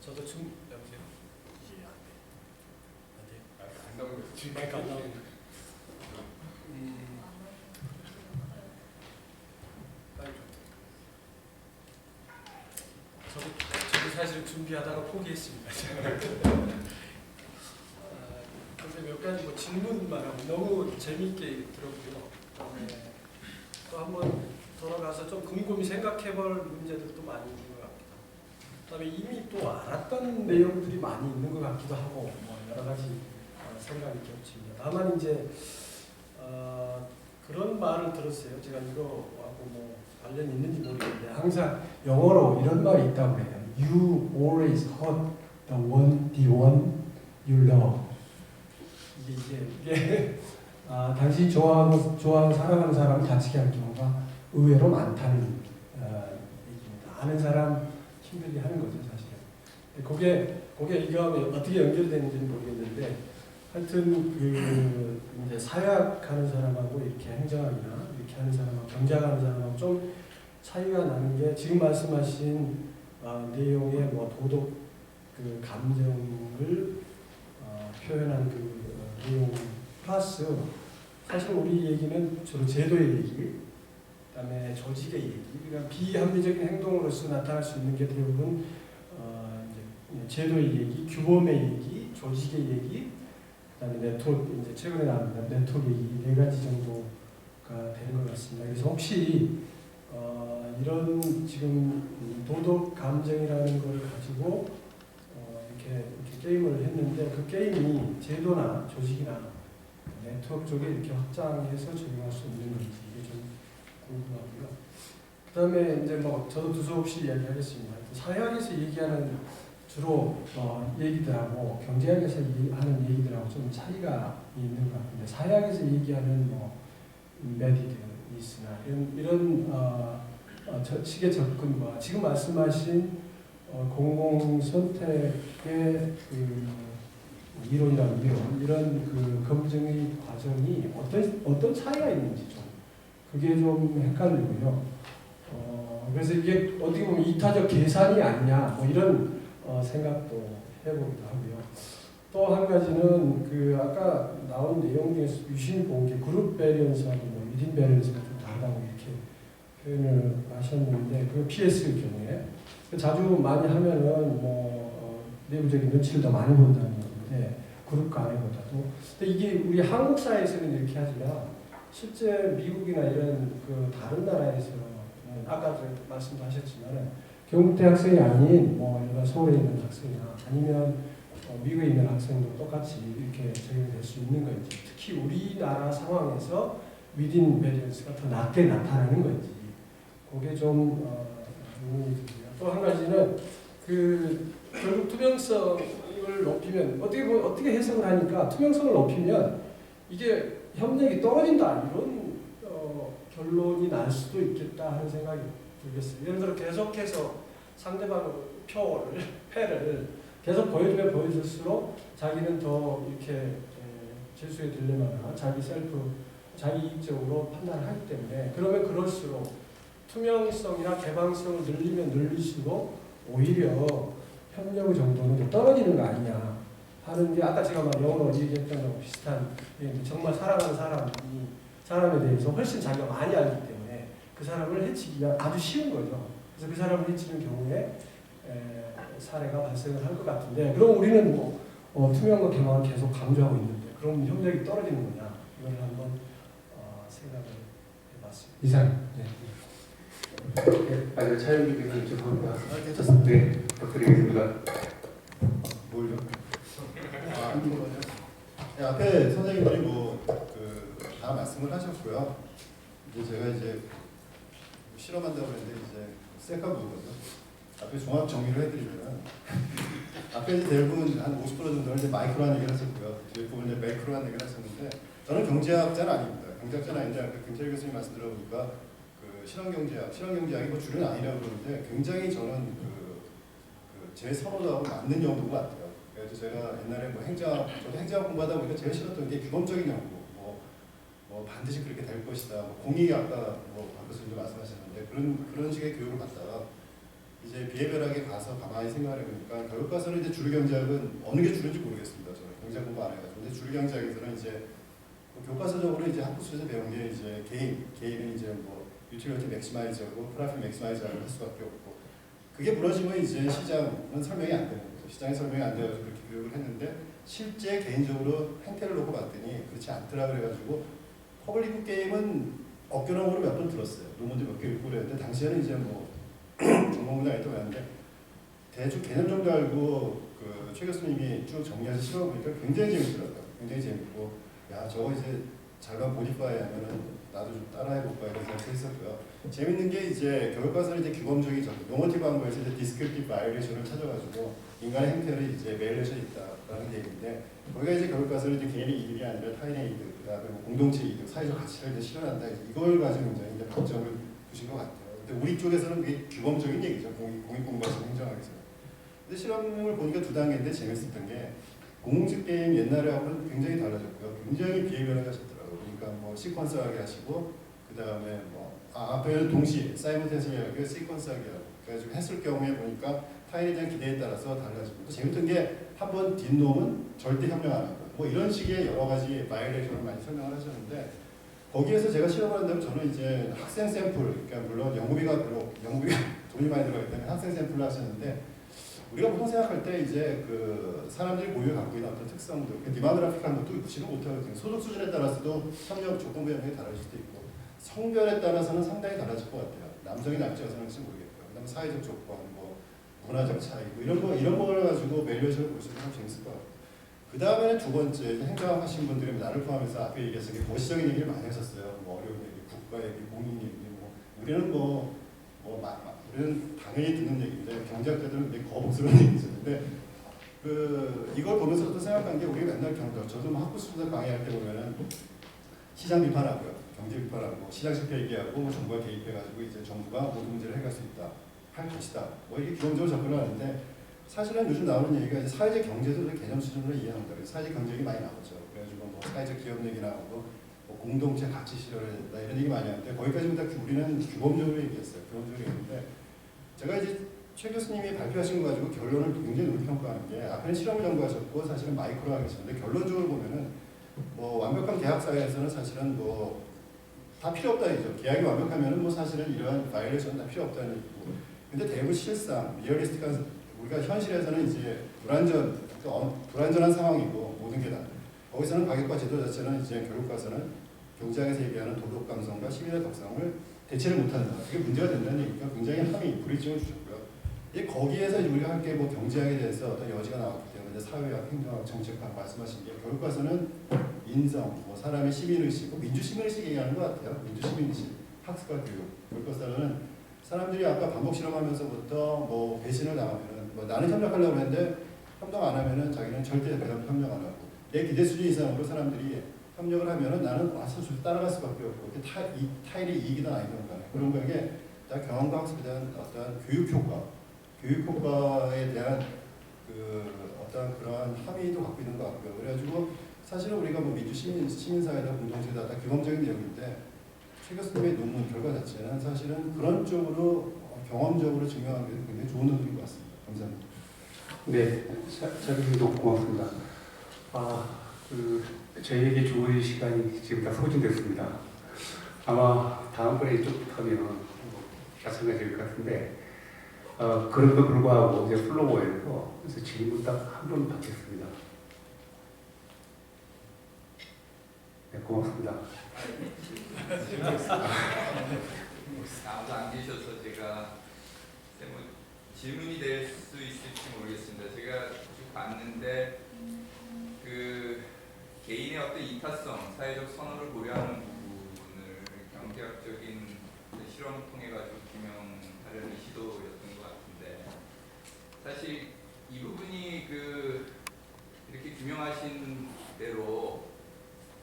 저도 여보세요? 안 나오는 거 지금 마이크 안 나오는 저도 사실 준비하다가 포기했습니다. 그래서 몇 가지 뭐 질문만 하고 너무 재미있게 들었고요. 그다음에 또 한번 돌아가서 좀 곰곰이 생각해볼 문제들도 많이 있는 것 같기도 하고, 그다음에 이미 또 알았던 내용들이 많이 있는 것 같기도 하고 뭐 여러 가지 생각이 겹칩니다. 다만 이제 그런 말을 들었어요. 제가 이거하고 뭐 관련이 있는지 모르겠는데 항상 영어로 이런 말이 있다고 그래요. You always hurt the one you love. 이게 당신이 좋아하고 사랑하는 사람을 다치게 할 경우가 의외로 많다는 얘기입니다. 아는 사람 힘들게 하는 거죠, 사실은. 그게 이거 어떻게 연결되는지는 모르겠는데 하여튼 이제 사회학하는 사람하고 이렇게 행정학이나 이렇게 하는 사람하고 경제학하는 사람하고 좀 차이가 나는 게 지금 말씀하신 내용의 뭐 도덕 그 감정을 표현한 그 내용 플러스 사실 우리 얘기는 주로 제도의 얘기, 그다음에 조직의 얘기, 그러니까 비합리적인 행동으로서 나타날 수 있는 게 대부분 이제 제도의 얘기, 규범의 얘기, 조직의 얘기, 그다음에 네트워크 이제 최근에 나온 네트워크 얘기 네 가지 정도가 되는 것 같습니다. 그래서 혹시 이런 지금 도덕 감정이라는 걸 가지고 이렇게 게임을 했는데 그 게임이 제도나 조직이나 네트워크 쪽에 이렇게 확장해서 적용할 수 있는 건지 이게 좀 궁금하고요. 그다음에 이제 뭐 저도 두서없이 이야기하겠습니다. 사회학에서 얘기하는 주로 얘기들하고 경제학에서 하는 얘기들하고 좀 차이가 있는 것 같은데 사회학에서 얘기하는 뭐 메디드니스나 이런 식의 접근과 지금 말씀하신 공공 선택의 그 이론이라는 이런 그 검증의 과정이 어떤 차이가 있는지 좀 그게 좀 헷갈리고요. 그래서 이게 어떻게 보면 이타적 계산이 아니냐 뭐 이런 생각도 해보기도 하고요. 또 한 가지는 그 아까 나온 내용 중에서 유심히 본 게 그룹 베리언스하고 뭐 위딘 베리언스가 좀 다르다고 이렇게 표현을 하셨는데 그 PS의 경우에 자주 많이 하면은 뭐 내부적인 눈치를 더 많이 본다는 건데 그룹 간에보다도 근데 이게 우리 한국 사회에서는 이렇게 하지만 실제 미국이나 이런 그 다른 나라에서는 아까 말씀도 하셨지만은 경북대 학생이 아닌 뭐 일반 서울에 있는 학생이나 아니면 미국에 있는 학생도 똑같이 이렇게 적용될 수 있는 건지, 특히 우리나라 상황에서 위딘 베리언스가 더 낮게 나타나는 건지, 그게 좀 의문이 듭니다. 또 한 가지는 결국 투명성을 높이면 어떻게 해석을 하니까 투명성을 높이면 이게 협력이 떨어진다 이런 결론이 날 수도 있겠다 하는 생각이 들겠어요. 예를 들어 계속해서 상대방의 패를 계속 보여주면 보여줄수록 자기는 더 이렇게 질수에 들려거나 자기 이익적으로 판단을 하기 때문에, 그러면 그럴수록 투명성이나 개방성을 늘리면 늘릴수록 오히려 협력의 정도는 떨어지는 거 아니냐 하는 게, 아까 제가 영어로 얘기했던 거랑 비슷한, 정말 사랑하는 사람에 대해서 훨씬 자기가 많이 알기 때문에 그 사람을 해치기가 아주 쉬운 거죠. 그래서 그 사람을 해치는 경우에 사례가 발생을 할 것 같은데, 그럼 우리는 투명과 개방을 계속 강조하고 있는데 그럼 협력이 떨어지는 거냐, 이걸 한번 생각을 해봤습니다. 이상. 네. 아주 차영기 교수님 괜찮습니다. 네, 부탁드리겠습니다. 뭘요? 이거요? 네, 앞에 선생님들이 다 말씀을 하셨고요. 이제 제가 실험한다고 했는데 세카부거든요. 앞에 종합 정리를 해드리면 앞에 대부분 한 50% 정도는 마이크로한 얘기를 하셨고요. 뒤에 부분 매크로한 얘기를 하셨는데, 저는 경제학자는 아닙니다. 경제학자는 아닌데 김철희 교수님 말씀 들어보니까 실험경제학이 주류는 아니라고 그러는데, 굉장히 저는 제 선호도하고 맞는 연구 같아요. 그래서 제가 옛날에 저도 행정학 공부하다 보니까 제일 싫었던 게 규범적인 연구, 반드시 그렇게 될 것이다, 공익이 아까 박 교수님도 말씀하셨는데 그런 식의 교육을 받다가 이제 비해별하게 가서 가만히 생각을 해보니까 결국 가서는 이제 주류경제학은 어느 게 주류인지 모르겠습니다. 저는 경제학 공부 안 해가지고. 근데 주류경제학에서는 이제 교과서적으로 이제 학부 수에서 배운 게 이제 개인은 이제 유틸리티 맥시마이저고 프로핏 맥시마이저를 할 수밖에 없고, 그게 무너지면 이제 시장은 설명이 안 되는 거죠. 시장이 설명이 안 돼가지고 그렇게 교육을 했는데, 실제 개인적으로 행태를 놓고 봤더니 그렇지 않더라 그래가지고 퍼블릭 게임은 어깨너머로 몇 번 들었어요. 논문도 몇 개 읽고 그랬는데, 당시에는 이제 전공부장 했던 거였는데 대충 개념 정도 알고 최 교수님이 쭉 정리해서 실어보니까 굉장히 재밌더라고요. 굉장히 재밌고, 야 저거 이제 잘만 모디파이 하면은 나도 좀 따라해볼까 이런 생각을 했었고요. 재밌는 게 이제 교육과서는 이제 규범적인 노모티브한 거에서 이제 디스크립티브 바이올레이션을 찾아가지고 인간의 행태를 이제 매일레이션이 있다라는 얘기인데, 거기가 이제 교육과서는 이제 개인의 이득이 아니라 타인의 이득, 그다음에 공동체 이득, 사회적 가치를 이제 실현한다, 이걸 가지고 굉장히 이제 방점을 두신 것 같아요. 근데 우리 쪽에서는 그게 규범적인 얘기죠. 공익공부에서 행정학에서. 근데 실험을 보니까 두 단계인데 재밌었던 게, 공공직 게임 옛날하고는 굉장히 달라졌고요. 굉장히 비해변하게 하셨더라고요. 그러니까 시퀀서하게 하시고, 그 다음에 앞에 동시에 사이먼테니어스하게 시퀀서하게 하고, 그래가지고 했을 경우에 보니까 타인에 대한 기대에 따라서 달라지고, 또 재밌던 게 한 번 뒷놈은 절대 협력 안 하고, 이런 식의 여러 가지 바이올레이션을 많이 설명을 하셨는데, 거기에서 제가 실험을 한다면 저는 이제 학생 샘플, 그러니까 물론 연구비가 돈이 많이 들어가기 때문에 학생 샘플을 하셨는데, 우리가 보통 생각할 때 이제 사람들이 고유에 갖고 있는 어떤 특성들, 디모그래픽한 것도 무시를 못하거든요. 소득 수준에 따라서도 협력 조건부 협력이 달라질 수도 있고, 성별에 따라서는 상당히 달라질 것 같아요. 남성이 날지 여성일지 모르겠고요. 그다음에 사회적 조건, 문화적 차이, 이런 걸 가지고 밸류에이션을 볼 수 있는 건 재밌을 것 같아요. 그 다음에는 두 번째, 행정학 하신 분들이 나를 포함해서 앞에 얘기했을 때 거시적인 얘기를 많이 하셨어요. 어려운 얘기, 국가 얘기, 공인 얘기, 우리는 우리는 당연히 듣는 얘기인데, 경제학자들은 되게 거북스러운 얘기죠. 근데 이걸 보면서 또 생각한 게, 우리가 맨날 저도 학부 수준에서 강의할 때 보면은 시장 비판하고요, 경제 비판하고, 시장 실패 얘기하고, 정부가 개입해가지고 이제 정부가 모든 문제를 해결할 수 있다, 할 것이다, 이게 기본적으로 접근을 하는데, 사실은 요즘 나오는 얘기가 이제 사회적 경제도 개념 수준으로 이해합니다. 사회적 경제가 많이 나오죠. 그래가지고 사회적 기업 얘기 나오고, 공동체 가치 실현을 했다, 이런 얘기 많이 하는데, 거기까지는 다 우리는 규범적으로 얘기했어요. 규범적으로 얘기했는데, 제가 이제 최 교수님이 발표하신 거 가지고 결론을 굉장히 높이 평가하는 게, 앞에는 실험을 연구하셨고 사실은 마이크로 하셨는데, 결론적으로 보면은 완벽한 계약 사회에서는 사실은 다 필요 없다 이죠. 계약이 완벽하면은 사실은 이러한 바이올레이션은 다 필요 없다는 얘기고, 근데 대부분 실상 리얼리스틱한, 우리가 현실에서는 이제 불안전한 상황이고, 모든 게 다 거기서는 가격과 제도 자체는 이제 교육과서는 경제학에서 얘기하는 도덕 감성과 시민의 덕성을 대체를 못한다. 그게 문제가 된다는 얘기가 굉장히 함이 불이증을 주셨고요. 이제 거기에서 이제 우리가 함께 뭐 경제학에 대해서 어떤 여지가 나왔기 때문에 사회학, 행정학, 정책학 말씀하신 게 결국 가서는 인성, 뭐 사람의 시민의식, 민주시민의식 얘기하는 것 같아요. 민주시민의식, 학습과 교육. 결국 가서는 사람들이 아까 반복 실험하면서부터 뭐 배신을 당하면은 뭐 나는 협력하려고 했는데 협력 안 하면은 자기는 절대 협력 안 하고 내 기대 수준 이상으로 사람들이 협력을 하면은 나는 와서 따라갈 수밖에 없고 타일이 이익이든 아니든 간에 그런 거에 다 경험과 학습에 대한 어떤 교육 효과에 대한 그 어떤 그러한 함의도 갖고 있는 것 같고요. 그래가지고 사실은 우리가 뭐 민주 시민사회다 공동체다 다 규범적인 내용인데 최 교수님의 논문 결과 자체는 사실은 그런 쪽으로 경험적으로 증명하기 위해서 굉장히 좋은 논문인 것 같습니다. 감사합니다. 네, 자료도 고맙습니다. 저희에게 좋은 시간이 지금 다 소진됐습니다. 아마 다음번에 이쪽부터 하면 마찬가지일 것 같은데 그럼에도 불구하고 이제 플로어에서 그래서 질문 딱 한 번 받겠습니다. 네, 고맙습니다. 아무도 안 계셔서 제가 뭐 질문이 될 수 있을지 모르겠습니다. 제가 쭉 봤는데 그 개인의 어떤 이타성, 사회적 선호를 고려하는 부분을 경제학적인 실험을 통해 가지고 규명하려는 시도였던 것 같은데 사실 이 부분이 이렇게 규명하신 대로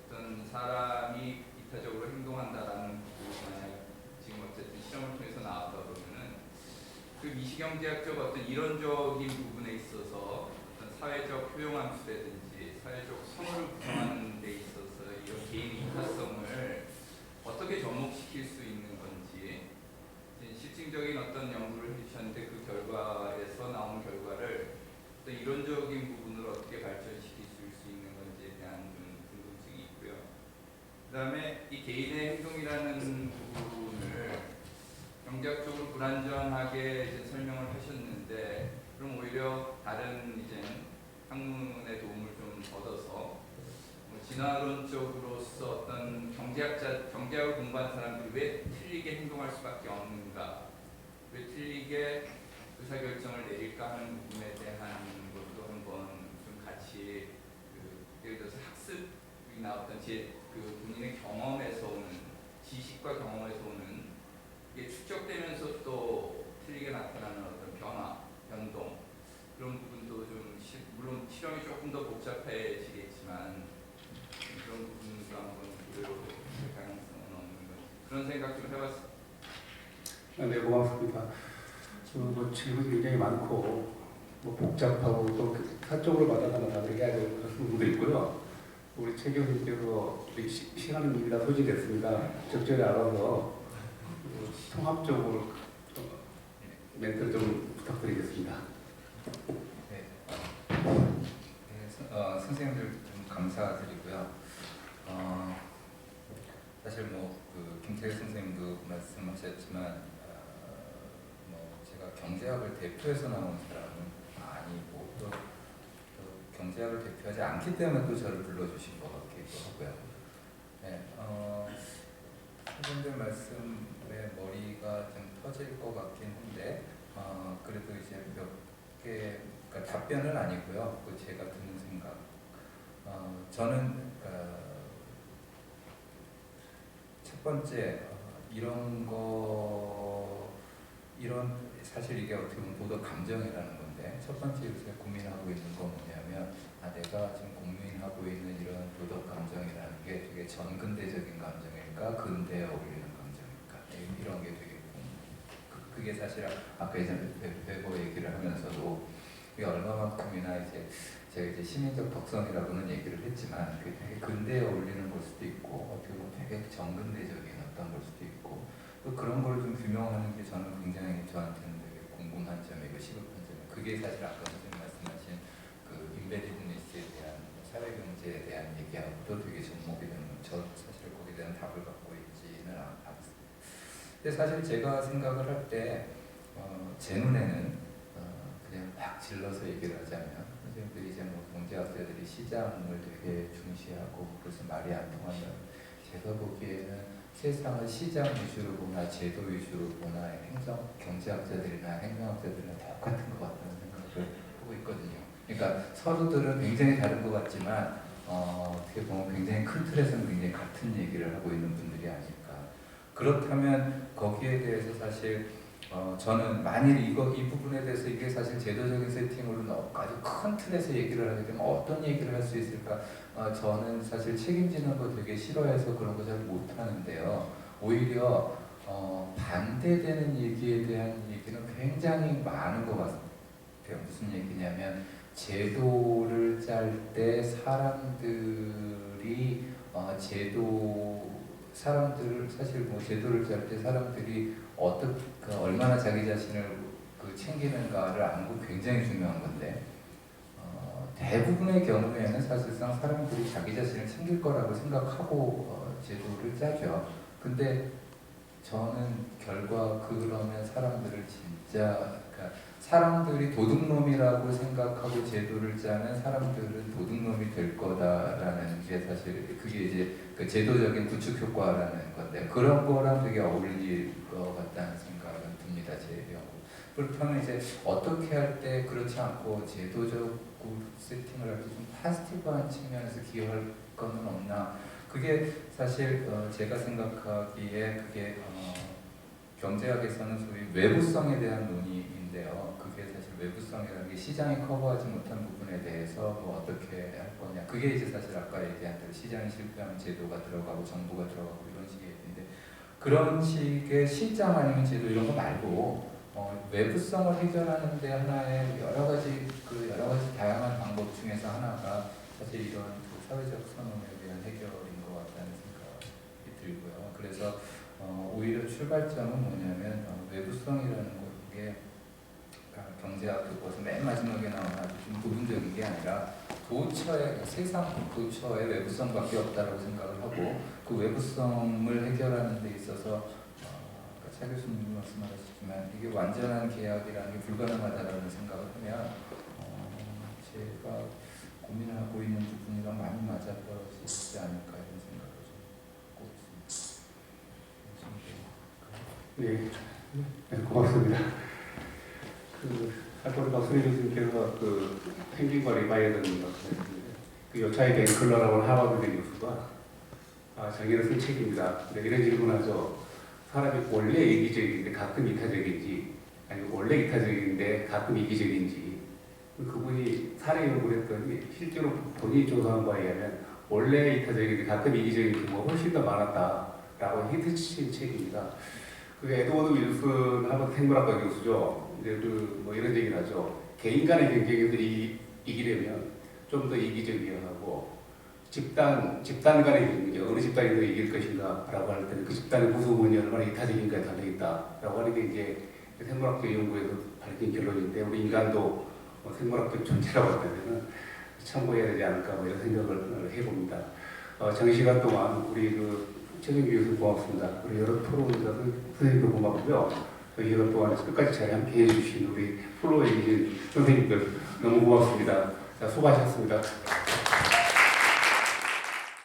어떤 사람이 이타적으로 행동한다라는 부분이 만약 지금 어쨌든 실험을 통해서 나왔다 그러면은 그 미시경제학적 어떤 이론적인 부분에 있어서 어떤 사회적 효용함수라든지 사회적 선호를 구성하는 데 있어서 이런 개인의 이타성을 어떻게 접목시킬 수 있는 건지 실증적인 어떤 연구를 해주셨는데 그 결과에서 나온 결과를 어떤 이론적인 부분을 어떻게 발전시킬 수 있는 건지에 대한 좀 궁금증이 있고요. 그 다음에 이 개인의 행동이라는 부분을 경제학적으로 불완전하게 이제 설명을 하셨는데 그럼 오히려 다른 이제 학문의 도움을 좀 얻어서 진화론적으로서 어떤 경제학을 공부한 사람들이 왜 틀리게 행동할 수밖에 없는가, 왜 틀리게 의사결정을 내릴까 하는 부분에 대한 것도 한번 좀 같이 예를 들어서 학습이나 어떤 본인의 경험에서 오는 지식과 경험에서 오는 이게 축적되면서 또 틀리게 나타나는 어떤 변화, 변동 그런 부분도 좀 물론 실험이 조금 더 복잡해지겠지만 그런 부분도 한번 고려해볼 가능성은 없는 건지 그런 생각 좀 해봤습니다. 네, 고맙습니다. 뭐 질문이 굉장히 많고 뭐 복잡하고 또 사적으로 받아가는 다르게 하는 그런 부분도 있고요. 우리 최 교수님께서 시간은 이미 다 소진됐습니다. 적절히 알아서 통합적으로 멘트를 좀 부탁드리겠습니다. 네, 선생님들 좀 감사드리고요. 사실 김태일 선생님도 말씀하셨지만 제가 경제학을 대표해서 나온 사람은 아니고 또 경제학을 대표하지 않기 때문에 또 저를 불러주신 것 같기도 하고요. 네, 선생님들 말씀에 머리가 좀 터질 것 같긴 한데 그래도 이제 몇 개, 그러니까 답변은 아니고요. 제가 드는 생각. 저는 첫 번째 사실 이게 어떻게 보면 도덕 감정이라는 건데 첫 번째 요새 고민하고 있는 건 뭐냐면 내가 지금 공유하고 있는 이런 도덕 감정이라는 게 되게 전근대적인 감정일까 근대에 어울리는 감정일까 이런 게 되게 그게 사실 아까 이제 베버 얘기를 하면서도 이게 얼마만큼이나 제가 이제 시민적 덕성이라고는 얘기를 했지만 그게 되게 근대에 어울리는 걸 수도 있고 어떻게 보면 되게 전근대적인 어떤 걸 수도 있고 또 그런 걸 좀 규명하는 게 저는 굉장히 저한테는 되게 궁금한 점이고 시급한 점이고 그게 사실 아까 선생님 말씀하신 그 인베디드니스에 대한 사회경제에 대한 얘기하고도 되게 접목이 되는 저 사실 거기에 대한 답을 갖고 있지는 않습니다. 근데 사실 제가 생각을 할 때 제 눈에는 그냥 막 질러서 얘기를 하자면 선생님들이 이제 경제학자들이 시장을 되게 중시하고 그래서 말이 안 통하면 제가 보기에는 세상을 시장 위주로 보나 제도 위주로 보나 행정 경제학자들이나 행정학자들이나 똑같은 것 같다는 생각을 하고 있거든요. 그러니까 서로들은 굉장히 다른 것 같지만 어떻게 보면 굉장히 큰 틀에서는 굉장히 같은 얘기를 하고 있는 분들이 아닐까. 그렇다면 거기에 대해서 사실 저는 만일 이 부분에 대해서 이게 사실 제도적인 세팅으로 아주 큰 틀에서 얘기를 하게 되면 어떤 얘기를 할 수 있을까? 저는 사실 책임지는 거 되게 싫어해서 그런 거 잘 못하는데요. 오히려 반대되는 얘기에 대한 얘기는 굉장히 많은 것 같아요. 무슨 얘기냐면 제도를 짤 때 사람들이 사실 뭐 제도를 짤 때 사람들이 얼마나 자기 자신을 챙기는가를 아는 거 굉장히 중요한 건데 대부분의 경우에는 사실상 사람들이 자기 자신을 챙길 거라고 생각하고 제도를 짜죠. 근데 저는 그러면 사람들을 진짜 사람들이 도둑놈이라고 생각하고 제도를 짜면 사람들은 도둑놈이 될 거다라는 게 사실 그게 이제 그 제도적인 구축 효과라는 건데 그런 거랑 되게 어울릴 것 같다는 생각은 듭니다. 제 경우. 그렇다면 이제 어떻게 할 때 그렇지 않고 제도적으로 세팅을 할 때 좀 파지티브한 측면에서 기여할 거는 없나? 그게 사실 제가 생각하기에 그게 경제학에서는 소위 외부성에 대한 논의인데요. 그게 사실 외부성이라는 게 시장이 커버하지 못한 부분에 대해서 뭐 어떻게 할 거냐. 그게 이제 사실 아까 얘기한 대로 시장이 실패하면 제도가 들어가고 정부가 들어가고 이런 식의 얘기인데 그런 식의 시장 아니면 제도 이런 거 말고 외부성을 해결하는 데 하나의 여러 가지 다양한 방법 중에서 하나가 사실 이런 사회적 선언에 대한 해결인 것 같다는 생각이 들고요. 그래서 오히려 출발점은 뭐냐면 외부성이라는 게 경제학 교과서 맨 마지막에 나오는 아주 좀 부분적인 게 아니라 세상 도처에 외부성밖에 없다라고 생각을 하고 그 외부성을 해결하는 데 있어서 차 교수님이 말씀하셨지만 이게 완전한 계약이라는 게 불가능하다라는 생각을 하면 제가 고민하고 있는 부분이랑 많이 맞아떨어지지 않을까 이런 생각을 좀 하고 있습니다. 네, 고맙습니다. 아까 박수희 교수님께서 펭귄과 리바이어든 여차에 뱅클러라고 하는 하버드 교수가 자기는 쓴 책입니다. 이런 질문하죠. 사람이 원래 이기적인데 가끔 이타적인지 아니면 원래 이타적인데 가끔 이기적인지 그분이 사례 연구를 했더니 실제로 본인이 조사한 바에 의하면 원래 이타적인데 가끔 이기적인 경우가 훨씬 더 많았다라고 히트친 책입니다. 그게 에드워드 윌슨 하버드 생물학과 교수죠. 이제 뭐 이런 얘기를 하죠. 개인 간의 경쟁에서 이기려면 좀 더 이기적이어야 하고 집단 간의 경쟁, 어느 집단이 더 이길 것인가라고 할 때는 그 집단의 구성원이 얼마나 이타적인가에 달려있다라고 하는 게 이제 생물학적 연구에서 밝힌 결론인데 우리 인간도 생물학적 존재라고 한다면 참고해야 되지 않을까 뭐 이런 생각을 해봅니다. 장시간 동안 우리 최정규 교수님 고맙습니다. 우리 여러 토론자들 선생님도 고맙고요. 이 시간 동안 끝까지 잘 함께 해주신 우리 플로에 계신 선생님들 너무 고맙습니다. 자, 수고하셨습니다.